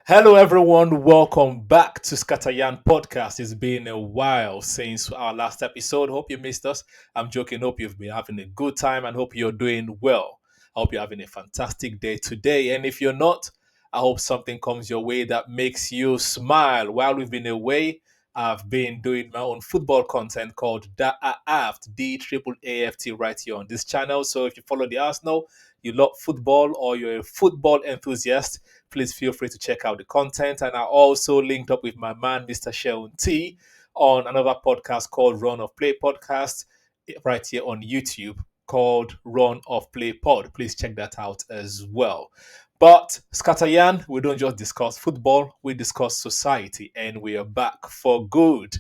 Hello, everyone. Welcome back to Scatteryan Podcast. It's been a while since our last episode. Hope you missed us. I'm joking. Hope you've been having a good time and hope you're doing well. I hope you're having a fantastic day today. And if you're not, I hope something comes your way that makes you smile. While we've been away, I've been doing my own football content called DAAFT, D-Triple-A-F-T, right here on this channel. So if you follow the Arsenal, you love football, or you're a football enthusiast, please feel free to check out the content. And I also linked up with my man, Mr. Sheon T, on another podcast called Run of Play Podcast, right here on YouTube, called Run of Play Pod. Please check that out as well. But Scatteryan, we don't just discuss football, we discuss society, and we are back for good.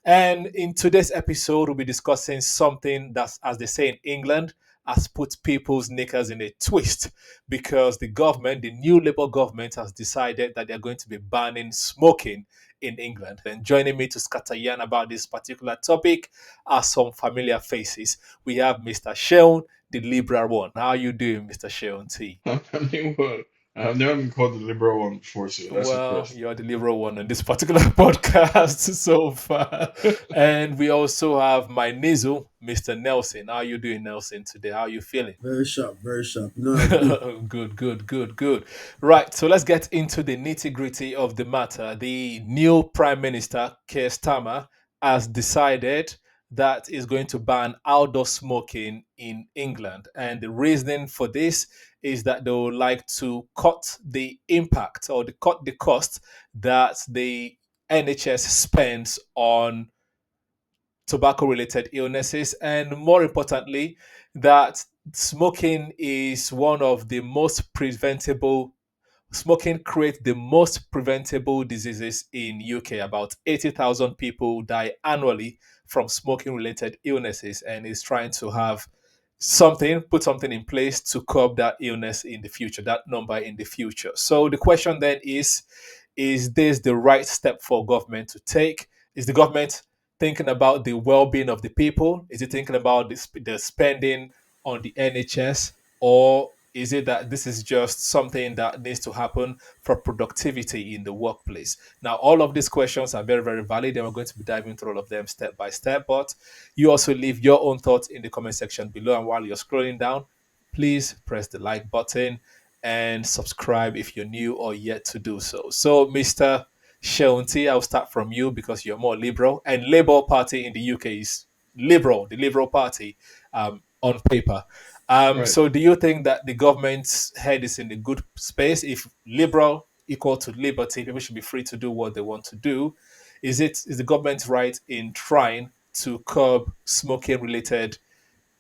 And in today's episode, we'll be discussing something that's, as they say in England, has put people's knickers in a twist because the government, the new Labour government, has decided that they're going to be banning smoking in England. And joining me to scatter yarn about this particular topic are some familiar faces. We have Mr. Sheon, the liberal one. How are you doing, Mr. Sheon T? I mean, well, I've never been called the liberal one before, so that's a Well, first. you're the liberal one on this particular podcast so far. And we also have my Nizu, Mr. Nelson. How are you doing, Nelson, today? How are you feeling? Very sharp, very sharp. No, I'm good. Good. Right, so let's get into the nitty gritty of the matter. The new Prime Minister, Keir Starmer, has decided that is going to ban outdoor smoking in England. And the reasoning for this is that they would like to cut the impact or cut the cost that the NHS spends on tobacco related illnesses, and more importantly, that smoking is one of the most preventable smoking creates the most preventable diseases in UK. About 80,000 people die annually from smoking related illnesses, and is trying to have put something in place to curb that illness in the future, that number in the future. So the question then is this the right step for government to take? Is the government thinking about the well-being of the people? Is it thinking about the spending on the NHS, or is it that this is just something that needs to happen for productivity in the workplace? Now, all of these questions are very, very valid, and we're going to be diving through all of them step by step. But you also leave your own thoughts in the comment section below. And while you're scrolling down, please press the like button and subscribe if you're new or yet to do so. So, Mr. Sheunti, I'll start from you because you're more liberal, and Labour Party in the UK is liberal, the Liberal Party on paper. Right. So, do you think that the government's head is in a good space? If liberal equal to liberty, people should be free to do what they want to do. Is the government right in trying to curb smoking related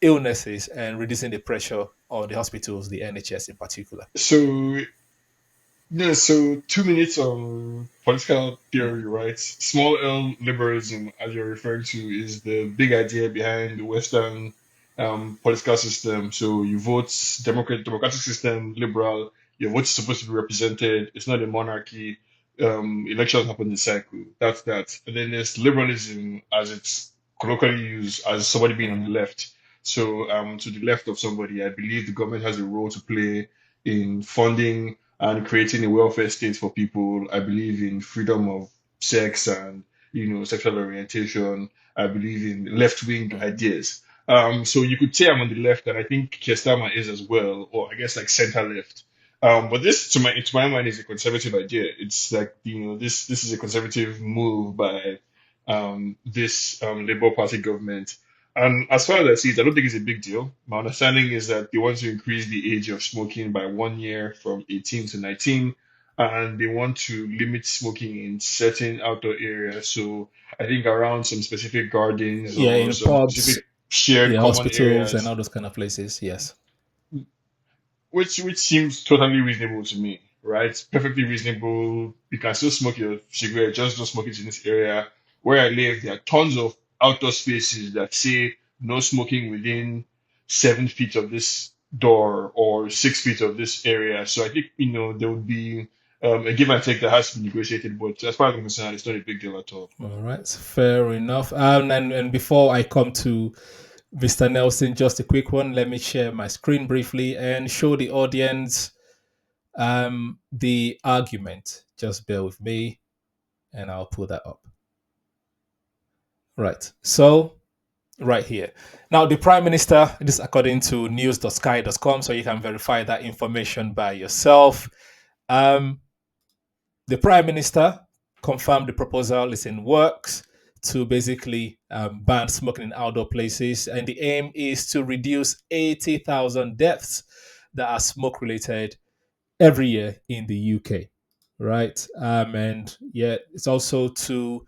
illnesses and reducing the pressure on the hospitals, the NHS in particular? So, yeah, so 2 minutes on political theory, right? Small L liberalism, as you're referring to, is the big idea behind the Western political system. So you vote democratic system, liberal, your vote is supposed to be represented. It's not a monarchy. Elections happen in cycle. That's that. And then there's liberalism as it's colloquially used as somebody being on the Mhm. left. So to the left of somebody, I believe the government has a role to play in funding and creating a welfare state for people. I believe in freedom of sex and sexual orientation. I believe in left wing Mhm. ideas. So you could say I'm on the left, and I think Keir Starmer is as well, or I guess like center left. But this, to my mind, is a conservative idea. It's like this is a conservative move by this Labour Party government. And as far as I see it, I don't think it's a big deal. My understanding is that they want to increase the age of smoking by 1 year from 18 to 19, and they want to limit smoking in certain outdoor areas. So I think around some specific gardens Yeah, or in some pubs, specific shared yeah, common hospitals and areas, all those kind of places. Yes. which seems totally reasonable to me, right? Perfectly reasonable. You can still smoke your cigarette, just don't smoke it in this area. Where I live, there are tons of outdoor spaces that say no smoking within 7 feet of this door or 6 feet of this area. So I think there would be a give and take that has to be negotiated. But as far as I'm concerned, it's not a big deal at all. All right, fair enough. And before I come to Mr. Nelson, just a quick one. Let me share my screen briefly and show the audience the argument. Just bear with me and I'll pull that up. Right. So right here. Now, the Prime Minister, this is according to news.sky.com, so you can verify that information by yourself. Um, the Prime Minister confirmed the proposal is in works to basically ban smoking in outdoor places, and the aim is to reduce 80,000 deaths that are smoke related every year in the UK. Right. And yeah, it's also to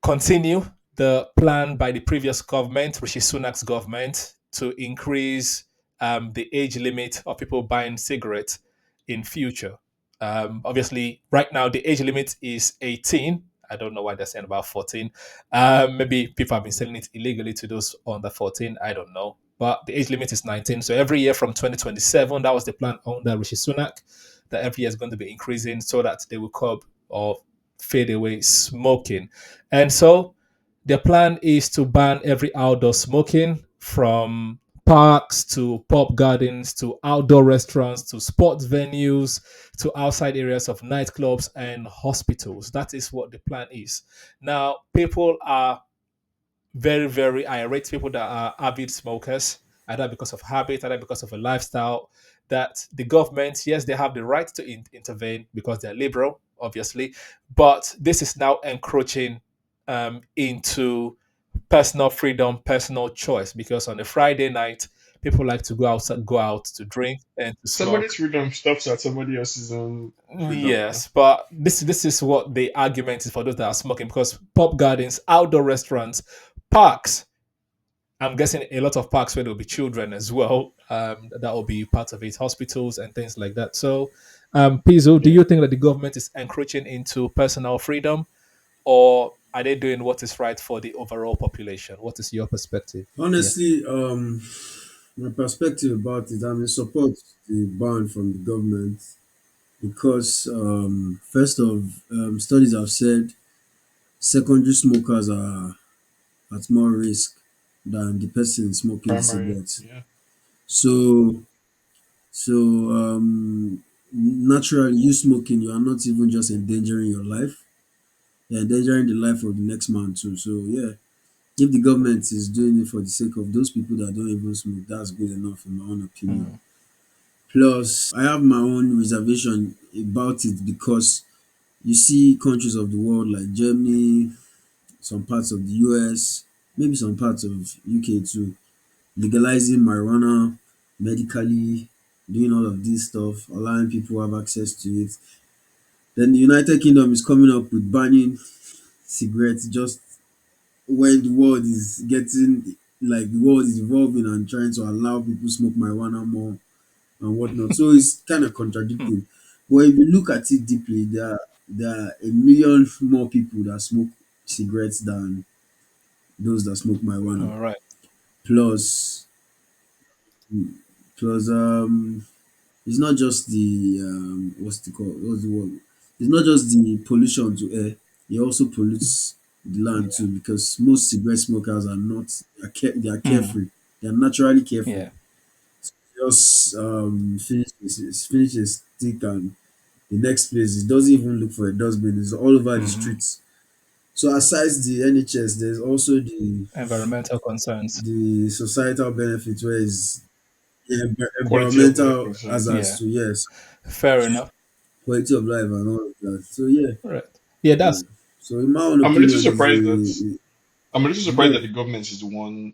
continue the plan by the previous government, Rishi Sunak's government, to increase the age limit of people buying cigarettes in future. Obviously, right now the age limit is 18. I don't know why they're saying about 14. Maybe people have been selling it illegally to those under 14. I don't know. But the age limit is 19. So every year from 2027, that was the plan under Rishi Sunak, that every year is going to be increasing so that they will curb or fade away smoking. And so their plan is to ban every outdoor smoking from parks to pub gardens to outdoor restaurants to sports venues to outside areas of nightclubs and hospitals. That is what the plan is. Now, people are very, very irate, people that are avid smokers, either because of habit, either because of a lifestyle, that the government, yes, they have the right to intervene because they're liberal, obviously, but this is now encroaching into personal freedom, personal choice, because on a Friday night, people like to go out to drink and to Somebody's smoke. freedom stops at somebody else's own freedom now. Yes, but this is what the argument is for those that are smoking, because pub gardens, outdoor restaurants, parks, I'm guessing a lot of parks where there'll be children as well. That will be part of it, hospitals and things like that. So, Pizzo, do Yeah. you think that the government is encroaching into personal freedom, or are they doing what is right for the overall population? What is your perspective? Yeah. Honestly, my perspective about it, I'm in support the ban from the government because, first of studies have said secondary smokers are at more risk than the person smoking the Primary. cigarettes. Yeah. So, so naturally, you smoking, you are not even just endangering your life; you're endangering the life of the next man too. So, yeah, if the government is doing it for the sake of those people that don't even smoke, that's good enough in my own opinion. Mm, Plus, I have my own reservation about it because you see countries of the world like Germany, some parts of the US, maybe some parts of UK too, legalizing marijuana medically, doing all of this stuff, allowing people to have access to it. Then the United Kingdom is coming up with banning cigarettes just when the world is getting like the world is evolving and trying to allow people smoke marijuana more and whatnot. So it's kind of mm. contradicting. But if you look at it deeply, there are a million more people that smoke cigarettes than those that smoke marijuana. All right. Plus, plus, it's not just the what's the word? It's not just the pollution to air. It also pollutes the land Yeah. too because most cigarette smokers are not they are Mm, carefree. They are naturally carefree. yeah. Just finish a stick and the next place it doesn't even look for a dustbin. It's all over the Hmm. streets. So aside the NHS, there's also Environmental concerns. the societal benefit where is Quality of life environmental concerns. hazards Yeah. too. Yes, Fair enough. quality of life and all of that. So yeah, Right. Yeah. yeah. That's. So in my own I'm a little opinion, is surprised that a I'm a little surprised that go the government is the one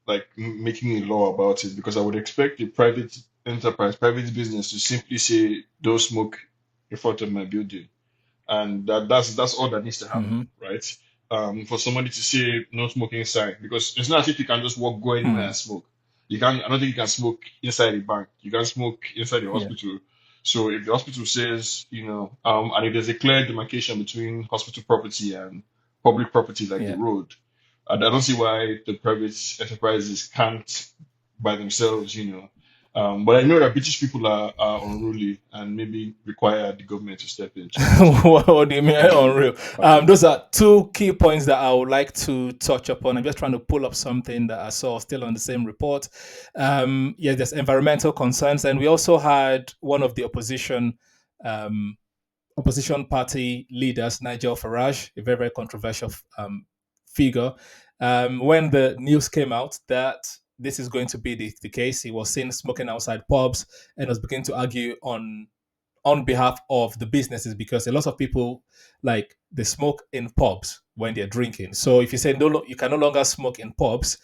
like making a law about it because I would expect the private enterprise, private business to simply say, "Don't smoke in front of my building." And that's all that needs to happen, Hmm. right? For somebody to say no smoking sign, because it's not as if you can just walk go anywhere Mm, and smoke. You can I don't think you can smoke inside a bank. You can smoke inside the yeah. hospital. So if the hospital says, and if there's a clear demarcation between hospital property and public property like the Yeah. road, I don't see why the private enterprises can't by themselves, but I know that British people are unruly and maybe require the government to step in to What do you mean maybe unreal? package it. Those are two key points that I would like to touch upon. I'm just trying to pull up something that I saw still on the same report. Yeah, there's environmental concerns, and we also had one of the opposition um, opposition party leaders, Nigel Farage, a very, very controversial figure, when the news came out that this is going to be the case, he was seen smoking outside pubs and was beginning to argue on behalf of the businesses because a lot of people like they smoke in pubs when they're drinking. So if you say no, you can no longer smoke in pubs,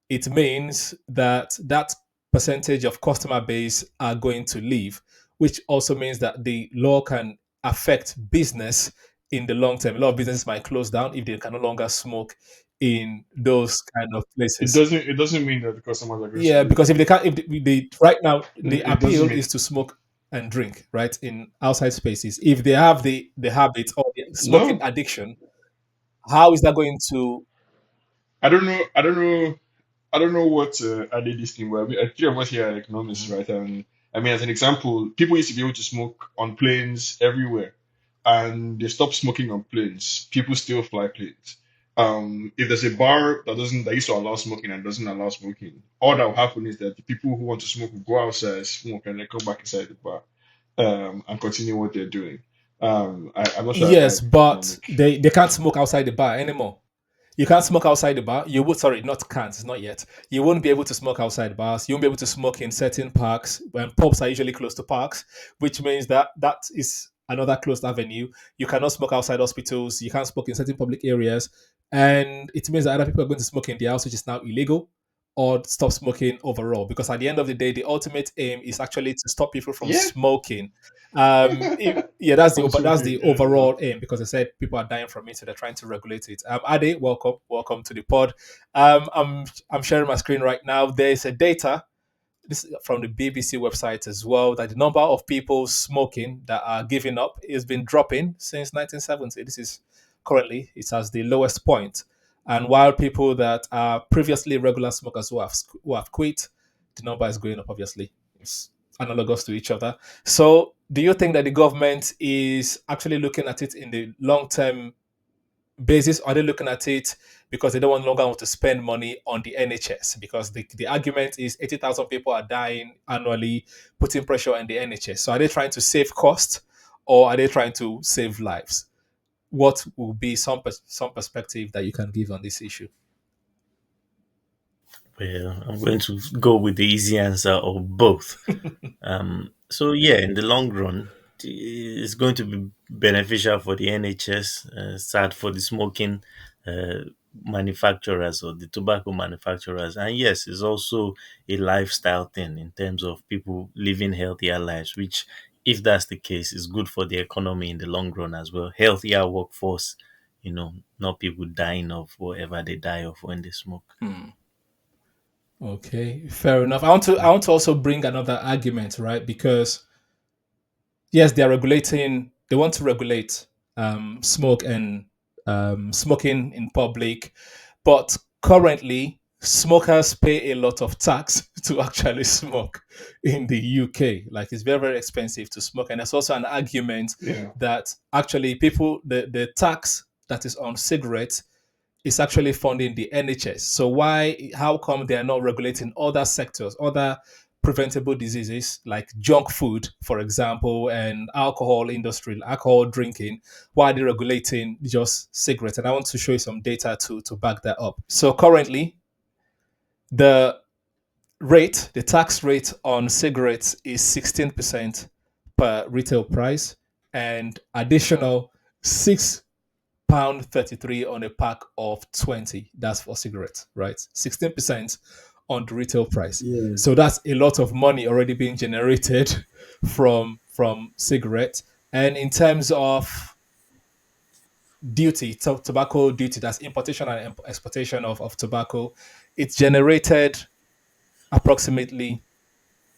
it means that that percentage of customer base are going to leave, which also means that the law can affect business in the long term. A lot of businesses might close down if they can no longer smoke in those kind of places. It doesn't mean that the customers are going to Yeah, leave. because if they can't, if they right now the It doesn't appeal mean is to smoke and drink right in outside spaces. If they have the habit or the smoking no. addiction, how is that going to? I don't know. I don't know. I don't know what added this thing. Well, three of us here are economists, Mhm. right? And I mean, as an example, people used to be able to smoke on planes everywhere, and they stopped smoking on planes. People still fly planes. If there's a bar that used to allow smoking and doesn't allow smoking, all that will happen is that the people who want to smoke will go outside, smoke, and then come back inside the bar, and continue what they're doing. I'm not sure I Yes, got but economic. they can't smoke outside the bar anymore. You can't smoke outside the bar. You would sorry, not can't, it's not yet. You won't be able to smoke outside bars. You won't be able to smoke in certain parks when pubs are usually close to parks, which means that that is another closed avenue. You cannot smoke outside hospitals. You can't smoke in certain public areas, and it means that other people are going to smoke in the house, which is now illegal, or stop smoking overall. Because at the end of the day, the ultimate aim is actually to stop people from Yeah. smoking. Yeah, that's From that's smoking. the Yeah, no. overall aim because they said people are dying from it, so they're trying to regulate it. Ade, welcome to the pod. I'm sharing my screen right now. There's a data, this is from the BBC website as well, that the number of people smoking that are giving up has been dropping since 1970. This is currently it's at the lowest point, and while people that are previously regular smokers who have quit, the number is going up. Obviously, it's analogous to each other. So, do you think that the government is actually looking at it in the long term basis? Are they looking at it because they don't want longer want to spend money on the NHS? Because the argument is 80,000 people are dying annually, putting pressure on the NHS. So are they trying to save cost or are they trying to save lives? What will be some perspective that you can give on this issue? Well, I'm going to go with the easy answer of both. So yeah, in the long run, it's going to be beneficial for the NHS, sad for the smoking uh, manufacturers or the tobacco manufacturers, and yes, it's also a lifestyle thing in terms of people living healthier lives. Which, if that's the case, is good for the economy in the long run as well. Healthier workforce, not people dying of whatever they die of when they smoke. Hmm. Okay, fair enough. I want to also bring another argument, right? Because yes, they are regulating. They want to regulate smoke and smoking in public, but currently smokers pay a lot of tax to actually smoke in the UK. Like it's very very expensive to smoke, and there's also an argument Yeah. that actually people the tax that is on cigarettes is actually funding the NHS. So how come they are not regulating other sectors, other preventable diseases like junk food, for example, and alcohol industry, alcohol drinking? Why are they regulating just cigarettes? And I want to show you some data to back that up. So currently, the the tax rate on cigarettes is 16% per retail price, and additional £6 33 on a pack of 20. That's for cigarettes, right? 16% on the retail price. Yeah. So that's a lot of money already being generated from cigarettes. And in terms of duty, tobacco duty, that's importation and exportation of tobacco, it's generated approximately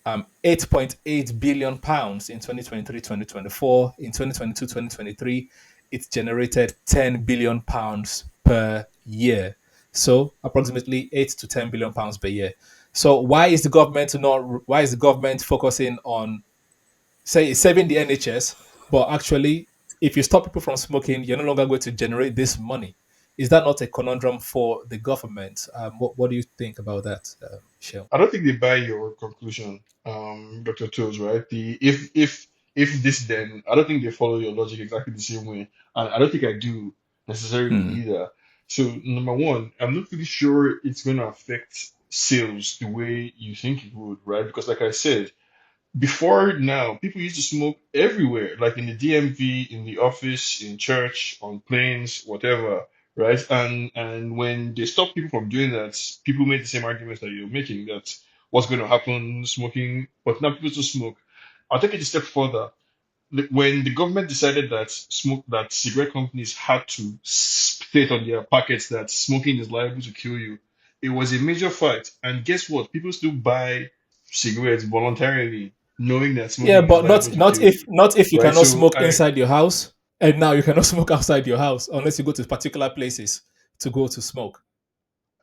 8.8 billion pounds in 2023-2024. In 2022-2023, it generated 10 billion pounds per year. So approximately 8 to 10 billion pounds per year. So why is the government focusing on say saving the NHS, but actually if you stop people from smoking, you're no longer going to generate this money. Is that not a conundrum for the government? What do you think about that, Michelle? I don't think they buy your conclusion, Dr. Toes, right? The if if this then, I don't think they follow your logic exactly the same way. And I don't think I do necessarily Hmm. either. So number one, I'm not really sure it's going to affect sales the way you think it would, right? Because like I said, before now, people used to smoke everywhere, like in the DMV, in the office, in church, on planes, whatever, right? And when they stopped people from doing that, people made the same arguments that you're making, that what's going to happen, smoking, but now people still smoke. I'll take it a step further. When the government decided that cigarette companies had to state on their packets that smoking is liable to kill you, it was a major fight. And guess what? People still buy cigarettes voluntarily, knowing that Yeah, smoking is but liable not to not kill if you, not if you right? cannot So smoke inside your house, and now you cannot smoke outside your house unless you go to particular places to go to smoke.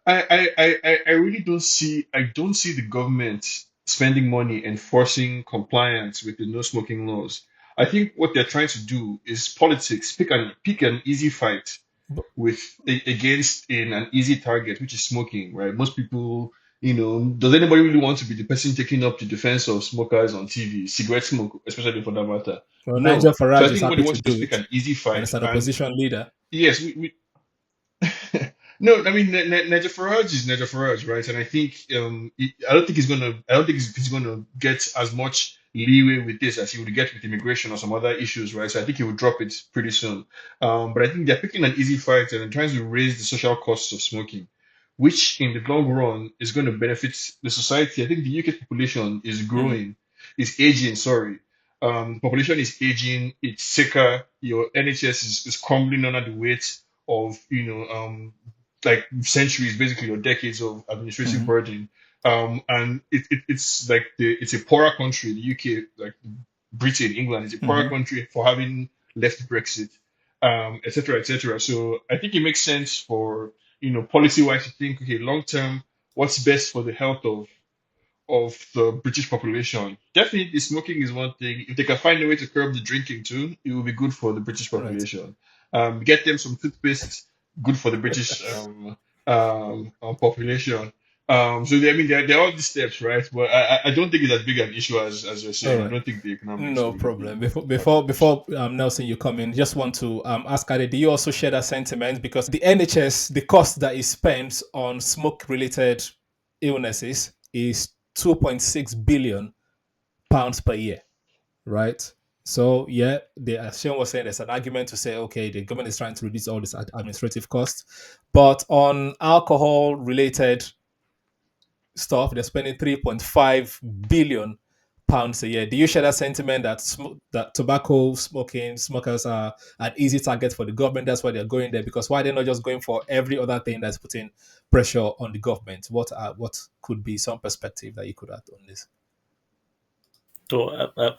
I really don't see the government spending money enforcing compliance with the no smoking laws. I think what they're trying to do is politics. Pick an easy fight But, against in an easy target, which is smoking, right? Most people, does anybody really want to be the person taking up the defense of smokers on TV, cigarette smoke, especially for that matter? well, Nigel No. So I Farage is think what they happy want to to do is do pick it, an easy and fight. as an And opposition leader, yes, we no, I mean Nigel Farage is Nigel Farage, right? And I think I don't think he's gonna get as much leeway with this as he would get with immigration or some other issues, right? So I think he would drop it pretty soon. But I think they're picking an easy fight and trying to raise the social costs of smoking, which in the long run is going to benefit the society. I think the UK population is hmm, growing, is aging. Sorry, population is aging. It's sicker. Your NHS is crumbling under the weight of like centuries, basically, or decades of administrative hmm, burden. And it's like it's a poorer country, the UK, like Britain, England is a poorer hmm. country for having left Brexit, et cetera, et cetera. So I think it makes sense for policy wise to think, okay, long term, what's best for the health of the British population. Definitely, smoking is one thing. If they can find a way to curb the drinking too, it will be good for the British Right. population. Get them some toothpaste, good for the British population. I mean, there are all these steps, right? But I don't think it's as big an issue as you're All saying. I right. don't think the economics No will really problem. be Before Nelson, you come in. Just want to ask Ade, do you also share that sentiment? Because the NHS, the cost that is spent on smoke-related illnesses is 2.6 billion pounds per year, right? So yeah, as Sean was saying, there's an argument to say, okay, the government is trying to reduce all this administrative costs, but on alcohol-related stuff, they're spending 3.5 billion pounds a year. Do you share that sentiment that that tobacco smoking smokers are an easy target for the government? That's why they're going there. Because why they're not just going for every other thing that's putting pressure on the government? What could be some perspective that you could add on this? So I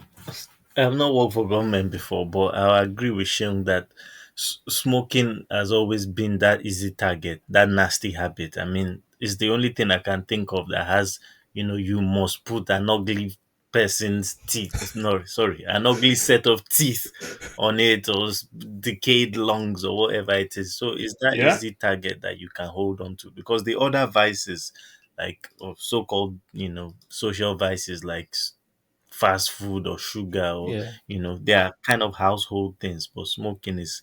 have not worked for government before, but I agree with Sean that smoking has always been that easy target, that nasty habit. I mean, it's the only thing I can think of that has, you must put an ugly person's teeth. No, sorry, an ugly set of teeth on it, or decayed lungs, or whatever it is. So it's that yeah, easy target that you can hold on to, because the other vices, like, of so-called, social vices, like fast food or sugar, or Yeah, they are kind of household things, but smoking is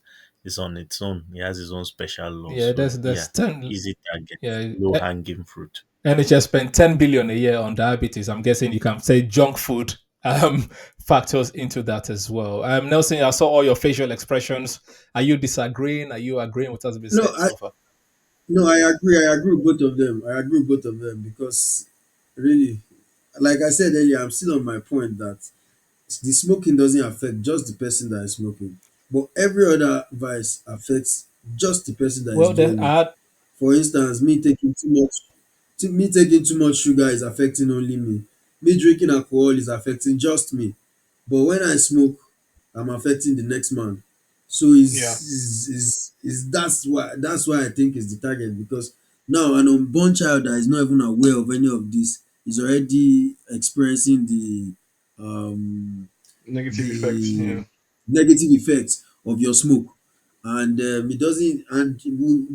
on its own. It has its own special law. yeah. So There's yeah, 10. easy target, Yeah, low hanging fruit. NHS spend 10 billion a year on diabetes. I'm guessing you can say junk food factors into that as well. Nelson, I saw all your facial expressions. Are you disagreeing? Are you agreeing with what's been No, said so far? no, I agree. I agree with both of them. I agree with both of them because really, like I said earlier, I'm still on my point that the smoking doesn't affect just the person that is smoking, but every other vice affects just the person that is Well, then doing I it. had For instance, me taking too much sugar is affecting only me. Me drinking alcohol is affecting just me. But when I smoke, I'm affecting the next man. So yeah. is that's why I think it's the target because now an unborn child that is not even aware of any of this is already experiencing um Negative effects. the Yeah. negative effects of your smoke. And it doesn't, and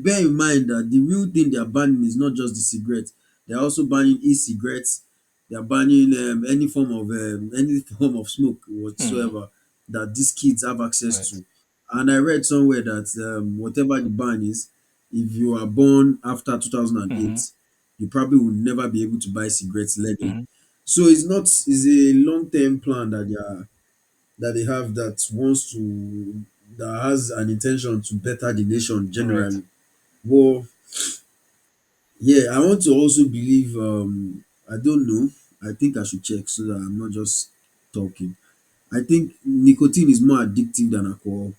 bear in mind that the real thing they are banning is not just the cigarette, they're also banning e-cigarettes, they are banning any form of smoke Mm. whatsoever that these kids have access Right. to. And I read somewhere that whatever the ban is, if you are born after Mm-hmm. 2008, you probably will never be able to buy cigarettes legally. Mm-hmm. So it's a long term plan that they have that has an intention to better the nation Right. generally. Well, yeah, I want to also believe. I don't know. I think I should check so that I'm not just talking. I think nicotine is more addictive than alcohol.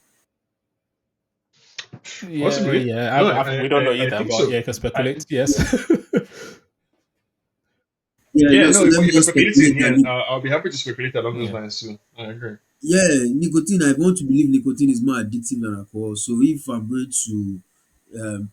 Yeah, Possibly. yeah. No, We don't know I either, think but so. yeah, you can I, speculate. Yes. Yeah, yeah, so no. let If me you're just speculating, speculate yeah, that. I'll be happy to speculate along those Yeah. lines too. I agree. Yeah, nicotine. I want to believe nicotine is more addictive than alcohol. So if I'm going to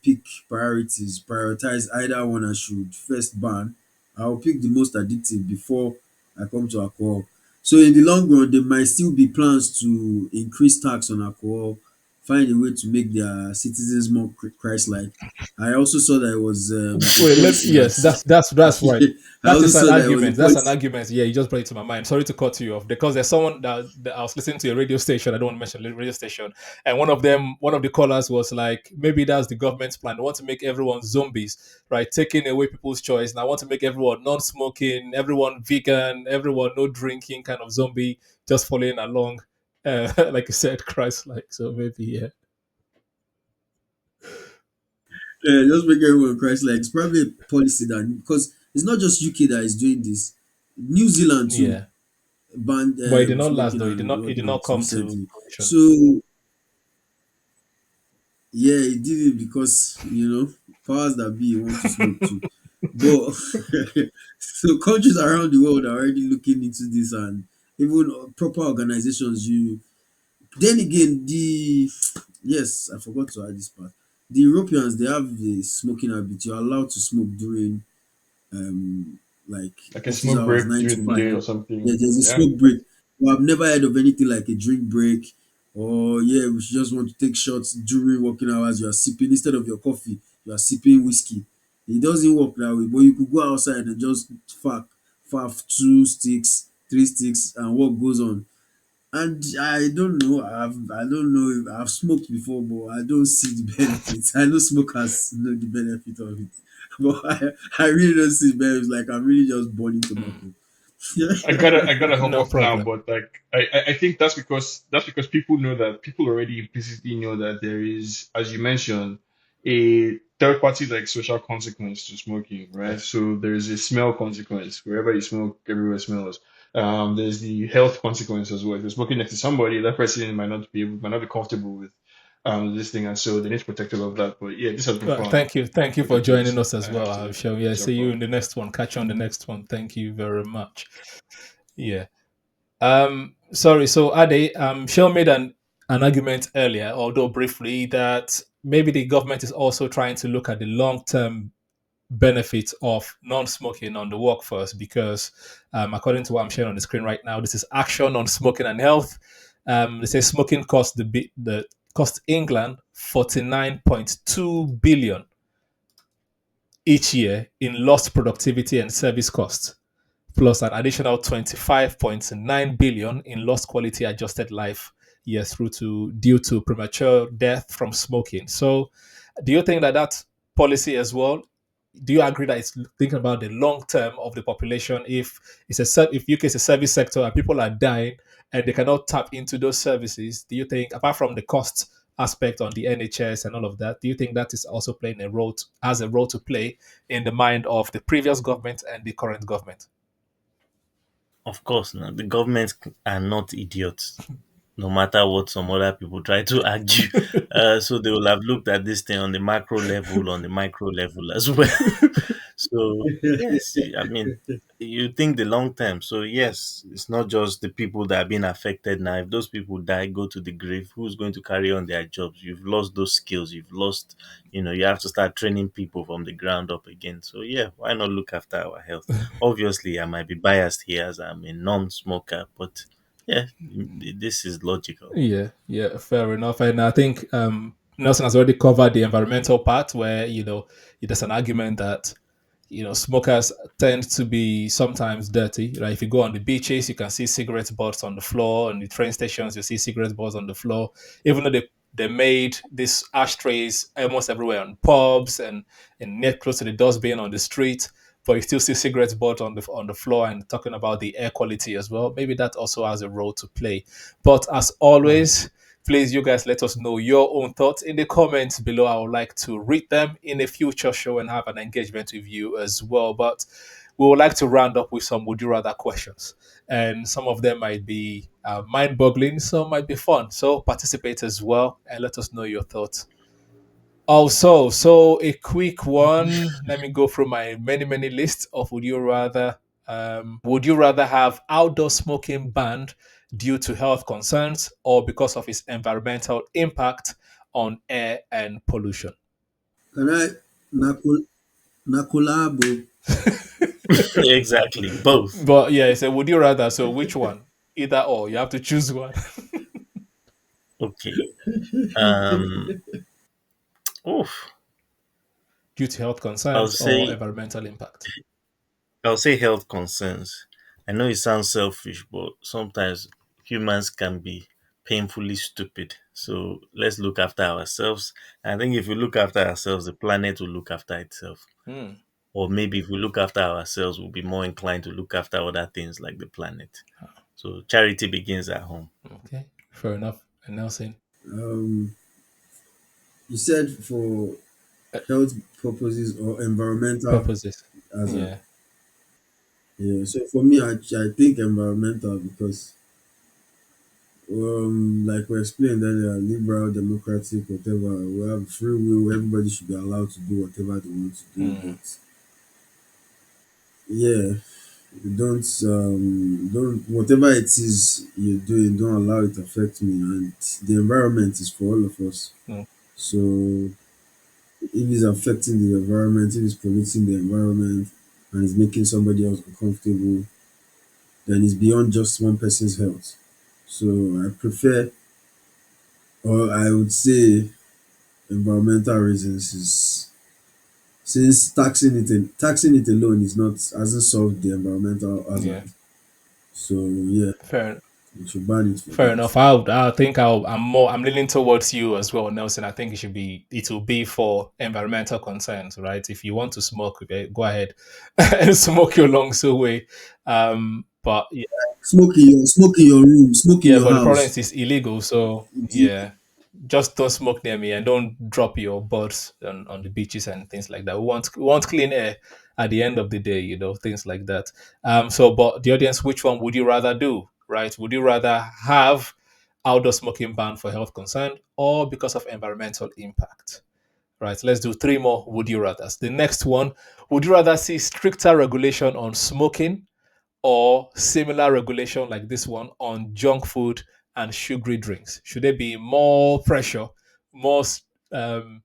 pick prioritize either one I should first ban, I'll pick the most addictive before I come to alcohol. So in the long run, there might still be plans to increase tax on alcohol, find a way to make their citizens more Christ-like. I also saw that it was a Wait, policy that yes, that's right. I That also is an saw that it was a argument. That's an policy. argument. Yeah, you just brought it to my mind. Sorry to cut you off because there's someone that I was listening to a radio station. I don't want to mention the radio station, and one of the callers was like, maybe that's the government's plan. They want to make everyone zombies, right? Taking away people's choice. And I want to make everyone non-smoking, everyone vegan, everyone no drinking, kind of zombie, just following along. Like you said, Christ, like so maybe yeah, Yeah, just make everyone Christ-like. It's probably a policy that because it's not just UK that is doing this. New Zealand too yeah. banned But it did not last smoking though. and It did whatnot not come to recently. fruition. So yeah, he did it because powers that be want to smoke too. But so countries around the world are already looking into this, and even proper organizations. You then again the yes, I forgot to add this part. The Europeans they have the smoking habit. You're allowed to smoke during um like Like a office smoke hours break 9 to during the 5. day or Yeah, something. there's a Yeah. smoke break. But I've never heard of anything like a drink break or yeah, we should just want to take shots during working hours. You are sipping instead of your coffee, you are sipping whiskey. It doesn't work that way, but you could go outside and just faff 2 sticks, 3 sticks, and what goes on. And I don't know. I don't know if I've smoked before, but I don't see the benefits. I know smokers know the benefit of it, but I really don't see the benefits. Like I'm really just burning Hmm. tobacco. I gotta hop No off now, problem. but like I think that's because people already implicitly know that there is, as you mentioned, a third party like social consequence to smoking, right? Right. So there's a smell consequence. Wherever you smoke, everywhere smells. There's the health consequence as well. If you're smoking next to somebody, that person might not be comfortable with this thing, and so they need to protect all of that. But yeah, this has been fun. Thank you But for definitely, joining us as I well. have I to shall yeah, see jump you off. in the next one. Catch you on the next one. Thank you very much. Yeah. Sorry. So Ade, Shell made an argument earlier, although briefly, that maybe the government is also trying to look at the long term benefits of non-smoking on the workforce because according to what I'm sharing on the screen right now, this is Action on Smoking and Health. They say smoking cost the cost England 49.2 billion each year in lost productivity and service costs, plus an additional 25.9 billion in lost quality adjusted life years through to due to premature death from smoking. So, do you think that that policy as well? Do you agree that it's thinking about the long term of the population? If if UK is a service sector and people are dying and they cannot tap into those services, do you think, apart from the cost aspect on the NHS and all of that, do you think that is also playing a role as a role to play in the mind of the previous government and the current government? Of course, no, the governments are not idiots, no matter what some other people try to argue. So they will have looked at this thing on the macro level, on the micro level as well. So yes, I mean, you think the long term. So yes, it's not just the people that are being affected now. If those people die, go to the grave, who's going to carry on their jobs? You've lost those skills. You've lost, you have to start training people from the ground up again. So yeah, why not look after our health? Obviously, I might be biased here as I'm a non-smoker, but yeah, this is logical. Yeah, yeah, fair enough. And I think Nelson has already covered the environmental part where, there's an argument that Smokers tend to be sometimes dirty. Like if you go on the beaches, you can see cigarette butts on the floor. On the train stations, you see cigarette butts on the floor. Even though they made these ashtrays almost everywhere on pubs and near close to the dustbin on the street, but you still see cigarette butts on the floor. And talking about the air quality as well, maybe that also has a role to play. But as always, please, you guys, let us know your own thoughts in the comments below. I would like to read them in a future show and have an engagement with you as well. But we would like to round up with some would you rather questions. And some of them might be mind boggling, some might be fun. So participate as well and let us know your thoughts. Also, so a quick one. Let me go through my many, many lists of would you rather. Would you rather have outdoor smoking banned due to health concerns or because of its environmental impact on air and pollution? Can I Nakul Nakulabo? Exactly, both. But yeah, it's a would you rather. So which one? Either or. You have to choose one Okay. Um. Oof. due to health I'll concerns or say environmental impact. I'll say health concerns. I know it sounds selfish, but sometimes humans can be painfully stupid. So let's look after ourselves. I think if we look after ourselves, the planet will look after itself. Hmm. Or maybe if we look after ourselves, we'll be more inclined to look after other things like the planet. So charity begins at home. Okay, fair enough. And Nelson, Um, you said for uh, health purposes or environmental purposes. hazard. Yeah. Yeah. So for me, I think environmental because like we explained earlier, liberal, democratic, whatever. We have free will. Everybody should be allowed to do whatever they want to do. Hmm. But yeah, don't whatever it is you're doing, don't allow it to affect me. And the environment is for all of us. Hmm. So if it's affecting the environment, if it's polluting the environment, and it's making somebody else uncomfortable, then it's beyond just one person's health. So I prefer, or I would say, environmental reasons is since taxing it alone is not hasn't solved the environmental hazard. Yeah. So yeah, Fair we should ban it for Fair that. enough. I think I'm leaning towards you as well, Nelson. I think it will be for environmental concerns, right? If you want to smoke, okay, go ahead and smoke your lungs away. But Smoke in your room, smoke in yeah, your but the problem house. is it's illegal. So It's yeah, just don't smoke near me and don't drop your buds on the beaches and things like that. We want clean air at the end of the day, things like that. So but the audience, which one would you rather do? Right? Would you rather have outdoor smoking ban for health concern or because of environmental impact? Right, let's do three more would you rather. The next one, would you rather see stricter regulation on smoking or similar regulation like this one on junk food and sugary drinks? Should there be more pressure, more um,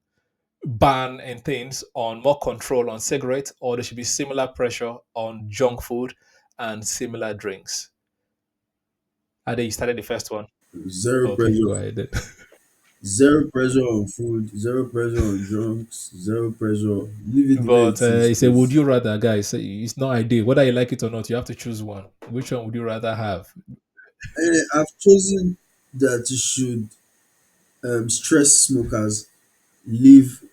ban and things on more control on cigarettes, or there should be similar pressure on junk food and similar drinks? Ade, you started the first one. zero Okay, go pressure. ahead then. Zero pressure on food, zero pressure on drunks, zero pressure. Leave it the way But it is. it's a would Because you rather, guys. It's not ideal. Whether you like it or not, you have to choose one. Which one would you rather have? I've chosen that you should stress smokers leave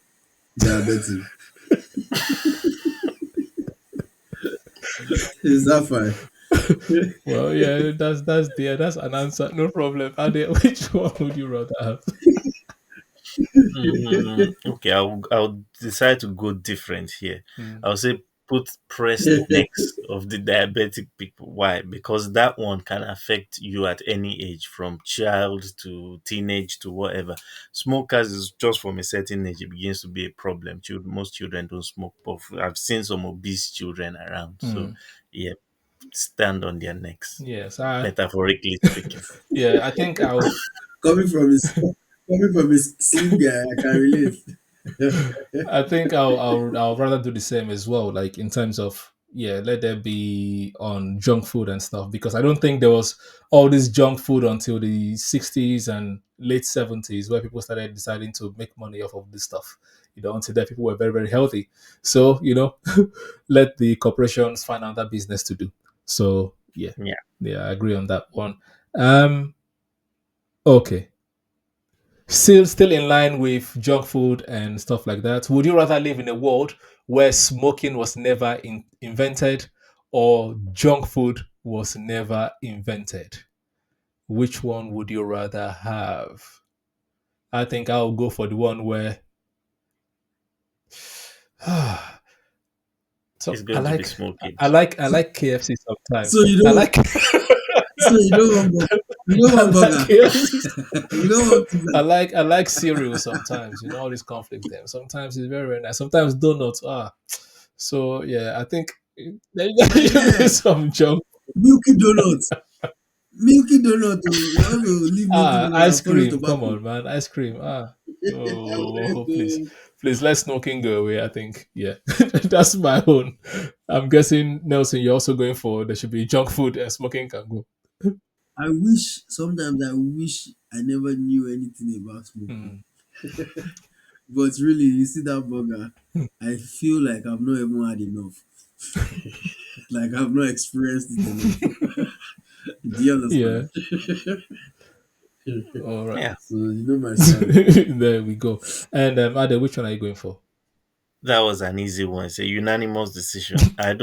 diabetes. Is that fine? Well, yeah, that's an answer. No problem. Ade, which one would you rather have? Okay, I'll decide to go different here. Hmm. I'll say put pressed necks of the diabetic people. Why? Because that one can affect you at any age, from child to teenage to whatever. Smokers is just from a certain age it begins to be a problem. Most children don't smoke, but I've seen some obese children around. So Hmm. yeah, stand on their necks, Yes, metaphorically speaking. yeah, I think I'll coming from his coming from a slim guy, I can relate. I think I'll rather do the same as well. Like in terms of, yeah, let there be on junk food and stuff, because I don't think there was all this junk food until the 60s and late 70s where people started deciding to make money off of this stuff. until then, people were very, very healthy. So, let the corporations find another business to do. So, yeah, Yeah. yeah, I agree on that one. Um, okay. Still in line with junk food and stuff like that. Would you rather live in a world where smoking was never invented or junk food was never invented? Which one would you rather have? I think I'll go for the one where It's so I going to be like smoking. I like KFC So sometimes. you I know, like so you know one burger, I like KFC. you know one pizza. I like cereal sometimes, all these conflicts there. Sometimes it's very, very nice. Sometimes donuts are. So yeah, I think there should be Yeah, some junk. Milky Donuts. Milky Donut. Oh, you want to leave Milky Donut Ice and follow cream. Come tobacco. on, man. Ice cream. I Oh, please. beg. Please let smoking go away. I think. Yeah. That's my own. I'm guessing, Nelson, you're also going for there should be junk food and smoking can go. Sometimes I wish I never knew anything about smoking. Hmm. But really, you see that burger, I feel like I've not even had enough. Like I've not experienced it enough. Do you Yeah. understand? All right. Yeah. So you know my style. There we go. And Ade, which one are you going for? That was an easy one. It's a unanimous decision. I've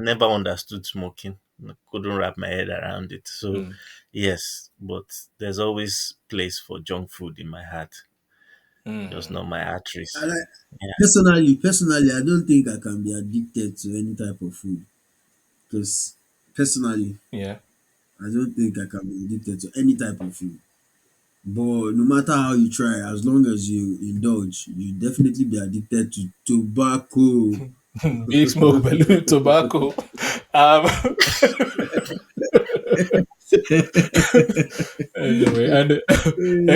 never understood smoking. I couldn't wrap my head around it. So, Hmm. yes, but there's always place for junk food in my heart, just Hmm. not my arteries. I like Yeah. personally, I don't think I can be addicted to any type of food. Because personally, Yeah. I don't think I can be addicted to any type of food. But no matter how you try, as long as you indulge, you definitely be addicted to tobacco. Big smoke balloon tobacco. Um, anyway, and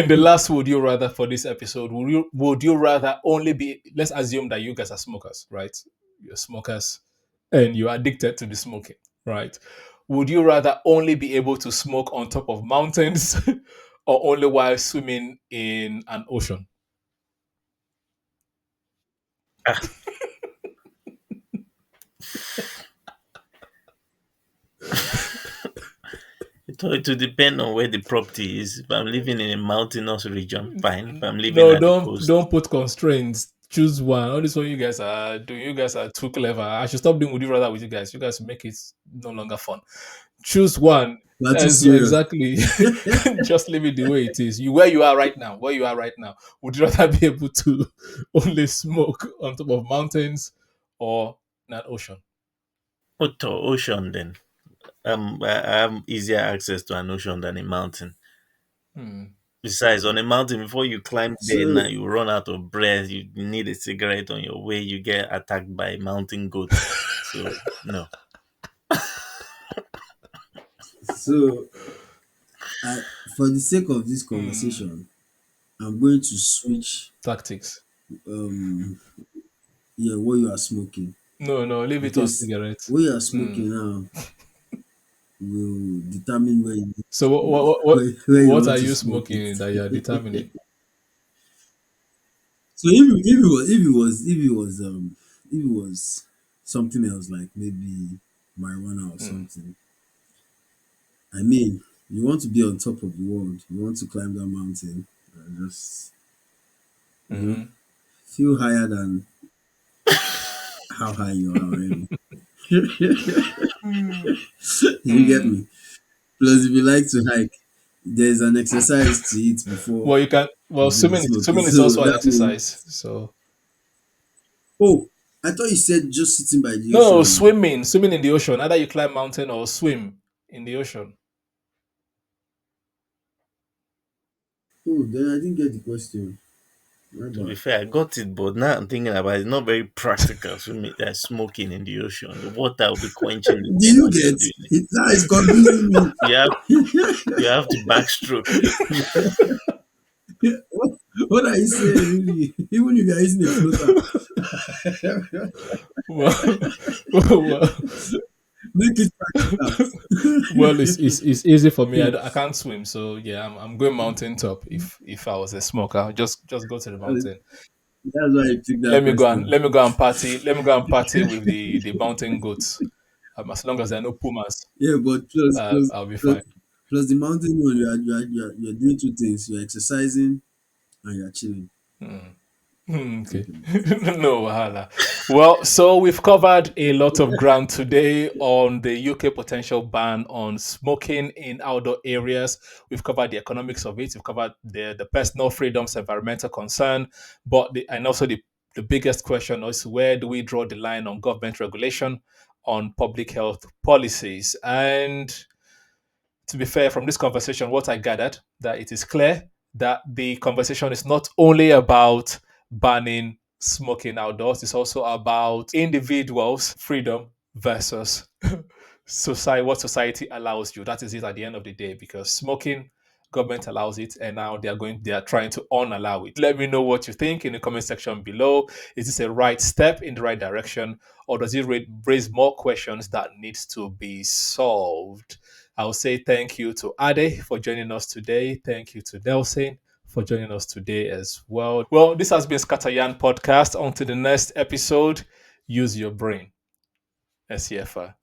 the last would you rather for this episode, would you rather only be, let's assume that you guys are smokers, right? You're smokers and you're addicted to the smoking, right? Would you rather only be able to smoke on top of mountains or only while swimming in an ocean? Ah, it will depend on where the property is. If I'm living in a mountainous region, fine. If I'm living No, at the don't coast, put constraints. Choose one. All this one you guys are doing. You guys are too clever. I should stop doing would you rather with you guys. You guys make it no longer fun. Choose one. You are too As serious. exactly. Just leave it the way it is. You where you are right now. Where you are right now. Would you rather be able to only smoke on top of mountains or in an ocean? ocean then. I have easier access to an ocean than a mountain. Hmm. Besides, on a mountain, before you climb there, now So you run out of breath. You need a cigarette on your way. You get attacked by mountain goats. So no. so I for the sake of this Hmm. conversation, I'm going to switch Tactics. um yeah, what you are smoking. No, no, leave it on Because cigarettes. what you are Hmm. smoking now will determine So what where you what want are to you smoke it. smoking that you're determining? So if it was something else like maybe marijuana or Hmm. something, I mean, you want to be on top of the world. You want to climb that mountain and just you know Mm-hmm. feel higher than how high you are already. You get Hmm. me? Plus, if you like to hike, there's an exercise to it before Well, you can. Well, you do the smoking. swimming is So also an that exercise. means, So oh, I thought you said just sitting by the no, ocean. swimming in the ocean. Either you climb mountain or swim in the ocean. Oh, then I didn't get the question. My To be bad. fair, I got it, but now I'm thinking about it, it's not very practical. Smoking in the ocean, the water will be quenching the Do thing you when you're get doing it. it? Now it's confusing me. You have you have to backstroke. what, what are you saying, really? Even if you're using a floater, Well, well, make it practical. well, it's easy for me. I can't swim, so yeah, I'm going mountain top. If I was a smoker, I'll just go to the mountain. That's why I took that Let me go and question. let me go and party. Let me go and party with the mountain goats. As long as there are no pumas, Yeah, but I'll be plus, fine. plus the mountain one, you are doing two things. You're exercising and you're chilling. Okay. Simple as No wahala. Well, so we've covered a lot of ground today on the UK potential ban on smoking in outdoor areas. We've covered the economics of it. We've covered the personal freedoms, environmental concern, but and also the biggest question is where do we draw the line on government regulation on public health policies? And to be fair, from this conversation, what I gathered that it is clear that the conversation is not only about banning smoking outdoors, it's also about individuals' freedom versus society, what society allows you. That is it at the end of the day, because smoking, government allows it, and now they are trying to unallow it. Let me know what you think in the comment section below. Is this a right step in the right direction, or does it raise more questions that needs to be solved? I'll say thank you to Ade for joining us today. Thank you to Nelson for joining us today as well. Well, this has been Scatteryan Podcast. On to the next episode. Use your brain. SCFR.